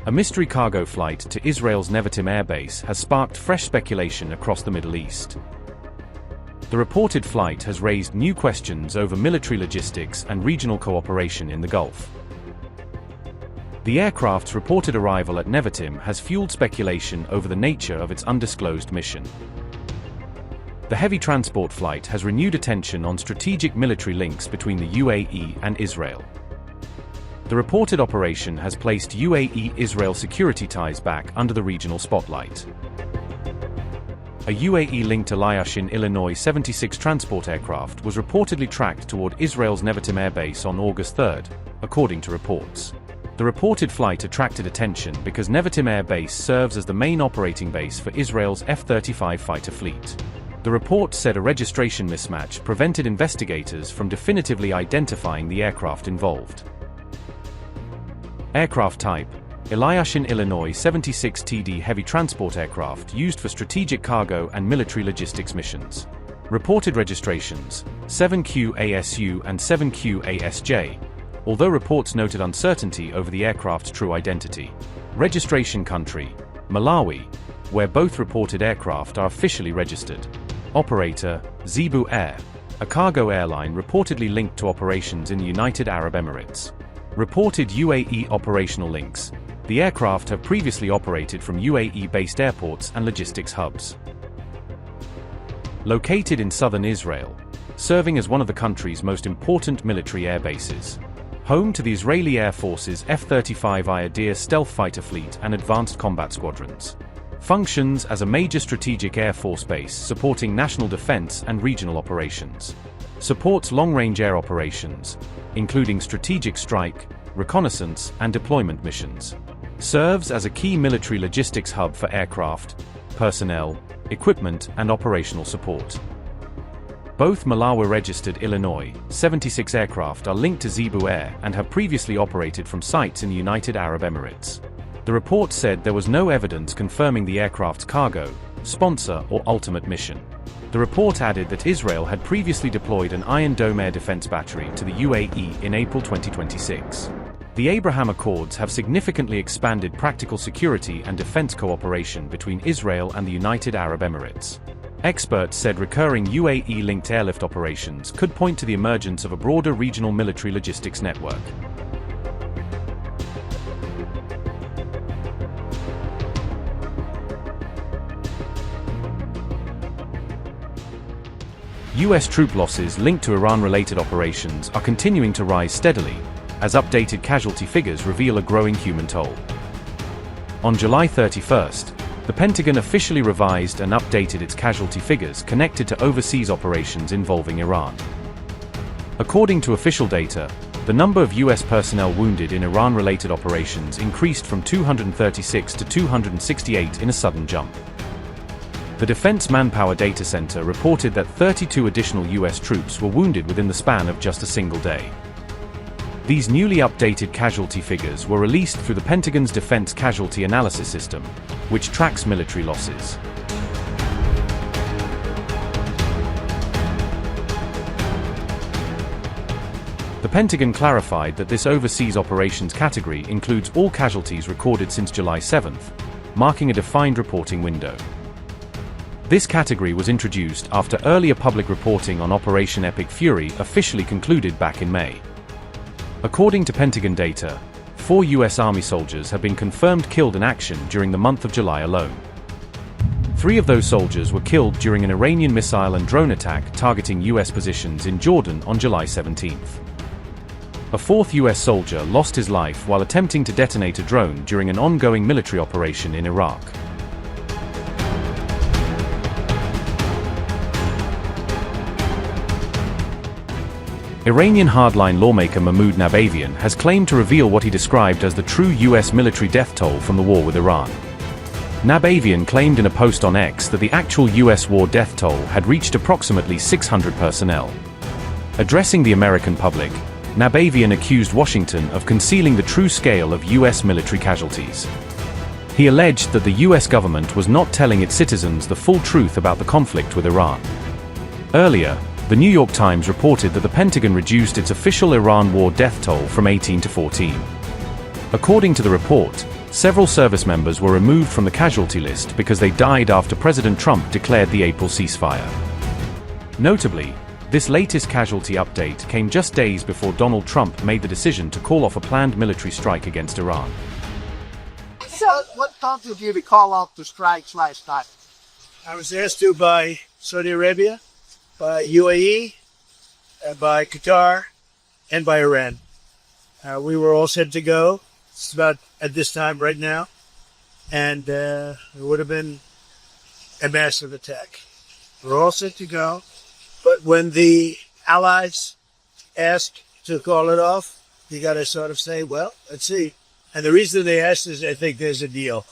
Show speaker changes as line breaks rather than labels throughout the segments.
A mystery cargo flight to Israel's Nevatim airbase has sparked fresh speculation across the Middle East. The reported flight has raised new questions over military logistics and regional cooperation in the Gulf. The aircraft's reported arrival at Nevatim has fueled speculation over the nature of its undisclosed mission. The heavy transport flight has renewed attention on strategic military links between the UAE and Israel. The reported operation has placed UAE-Israel security ties back under the regional spotlight. A UAE-linked Ilyushin Il-76 transport aircraft was reportedly tracked toward Israel's Nevatim airbase on August 3, according to reports. The reported flight attracted attention because Nevatim Air Base serves as the main operating base for Israel's F-35 fighter fleet. The report said a registration mismatch prevented investigators from definitively identifying the aircraft involved. Aircraft type: Ilyushin Il-76 TD heavy transport aircraft used for strategic cargo and military logistics missions. Reported registrations: 7QASU and 7QASJ, although reports noted uncertainty over the aircraft's true identity. Registration country: Malawi, where both reported aircraft are officially registered. Operator: Zebu Air, a cargo airline reportedly linked to operations in the United Arab Emirates. Reported UAE operational links: the aircraft have previously operated from UAE-based airports and logistics hubs. Located in southern Israel, serving as one of the country's most important military air bases. Home to the Israeli Air Force's F-35 Adir stealth fighter fleet and advanced combat squadrons. Functions as a major strategic air force base supporting national defense and regional operations. Supports long-range air operations, including strategic strike, reconnaissance, and deployment missions. Serves as a key military logistics hub for aircraft, personnel, equipment, and operational support. Both Malawi-registered Il-76 aircraft are linked to Zebu Air and have previously operated from sites in the United Arab Emirates. The report said there was no evidence confirming the aircraft's cargo, sponsor, or ultimate mission. The report added that Israel had previously deployed an Iron Dome air defense battery to the UAE in April 2026. The Abraham Accords have significantly expanded practical security and defense cooperation between Israel and the United Arab Emirates. Experts said recurring UAE-linked airlift operations could point to the emergence of a broader regional military logistics network. US troop losses linked to Iran-related operations are continuing to rise steadily, as updated casualty figures reveal a growing human toll. On July 31st, the Pentagon officially revised and updated its casualty figures connected to overseas operations involving Iran. According to official data, the number of US personnel wounded in Iran-related operations increased from 236 to 268 in a sudden jump. The Defense Manpower Data Center reported that 32 additional US troops were wounded within the span of just a single day. These newly updated casualty figures were released through the Pentagon's Defense Casualty Analysis System, which tracks military losses. The Pentagon clarified that this overseas operations category includes all casualties recorded since July 7th, marking a defined reporting window. This category was introduced after earlier public reporting on Operation Epic Fury officially concluded back in May. According to Pentagon data, 4 US Army soldiers have been confirmed killed in action during the month of July alone. 3 of those soldiers were killed during an Iranian missile and drone attack targeting US positions in Jordan on July 17th. A 4th US soldier lost his life while attempting to detonate a drone during an ongoing military operation in Iraq. Iranian hardline lawmaker Mahmoud Nevatim has claimed to reveal what he described as the true US military death toll from the war with Iran. Nevatim claimed in a post on X that the actual US war death toll had reached approximately 600 personnel. Addressing the American public, Nevatim accused Washington of concealing the true scale of US military casualties. He alleged that the US government was not telling its citizens the full truth about the conflict with Iran. Earlier, the New York Times reported that the Pentagon reduced its official Iran war death toll from 18 to 14. According to the report, Several service members were removed from the casualty list because they died after President Trump declared the April ceasefire. Notably, this latest casualty update came just days before Donald Trump made the decision to call off a planned military strike against Iran.
So, what prompted you to call off the strikes last night?
I was asked to by Saudi Arabia, by UAE, by Qatar, and by Iran. We were all set to go. It's about at this time right now, and it would have been a massive attack. We're all set to go, but when the allies asked to call it off, you got to sort of say, well, let's see. And the reason they asked is I think there's a deal.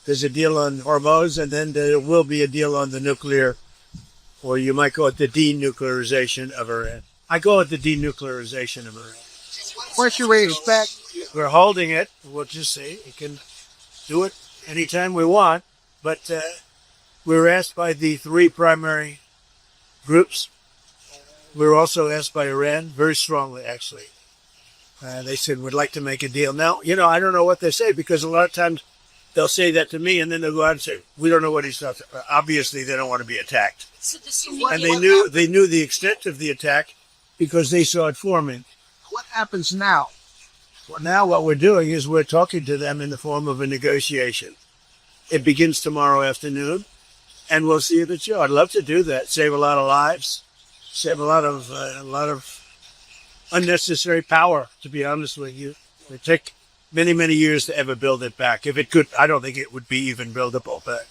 There's a deal on Hormuz, and then there will be a deal on the nuclear, or you might call it the denuclearization of Iran. I call it the denuclearization of Iran.
What should we expect?
We're holding it. We'll just see. We can do it anytime we want. But we were asked by the three primary groups. We were also asked by Iran, very strongly, actually. They said, we'd like to make a deal. Now, I don't know what they say, because a lot of times they'll say that to me, and then they'll go out and say, we don't know what he's talking about. Obviously, they don't want to be attacked. And they knew the extent of the attack because they saw it forming.
What happens now?
Well, now what we're doing is we're talking to them in the form of a negotiation. It begins tomorrow afternoon, and we'll see it at show. I'd love to do that. Save a lot of lives, save a lot of unnecessary power. To be honest with you, it would take many, many years to ever build it back. If it could, I don't think it would be even buildable. But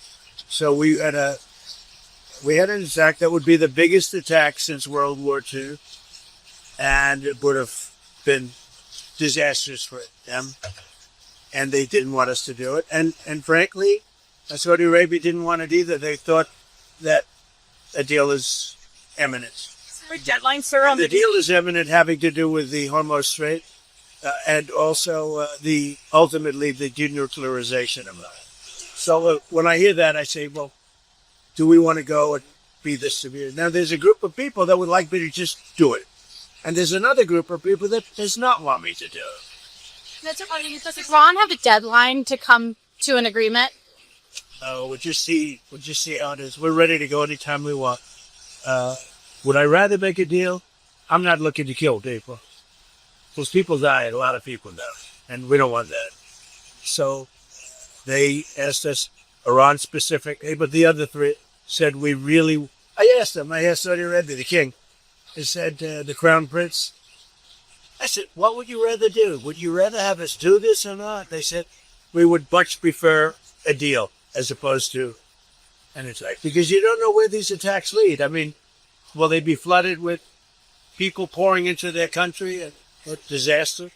so we had an attack that would be the biggest attack since World War II, and it would have been disastrous for them, and they didn't want us to do it. And frankly, Saudi Arabia didn't want it either. They thought that a deal is imminent.
Is there a deadline, sir?
The deal is imminent, having to do with the Hormuz Strait, and also ultimately the denuclearization of it. So when I hear that, I say, well, do we want to go and be this severe? Now, there's a group of people that would like me to just do it. And there's another group of people that does not want me to do it.
Does Iran have a deadline to come to an agreement?
We'll just see how it is. We're ready to go anytime we want. Would I rather make a deal? I'm not looking to kill people. Those people die, a lot of people die, and we don't want that. So they asked us, Iran specifically, but the other three said I asked Saudi Arabia, the king. They said, the Crown Prince. I said, what would you rather do? Would you rather have us do this or not? They said, we would much prefer a deal as opposed to an attack. Because you don't know where these attacks lead. I mean, will they be flooded with people pouring into their country and what disaster?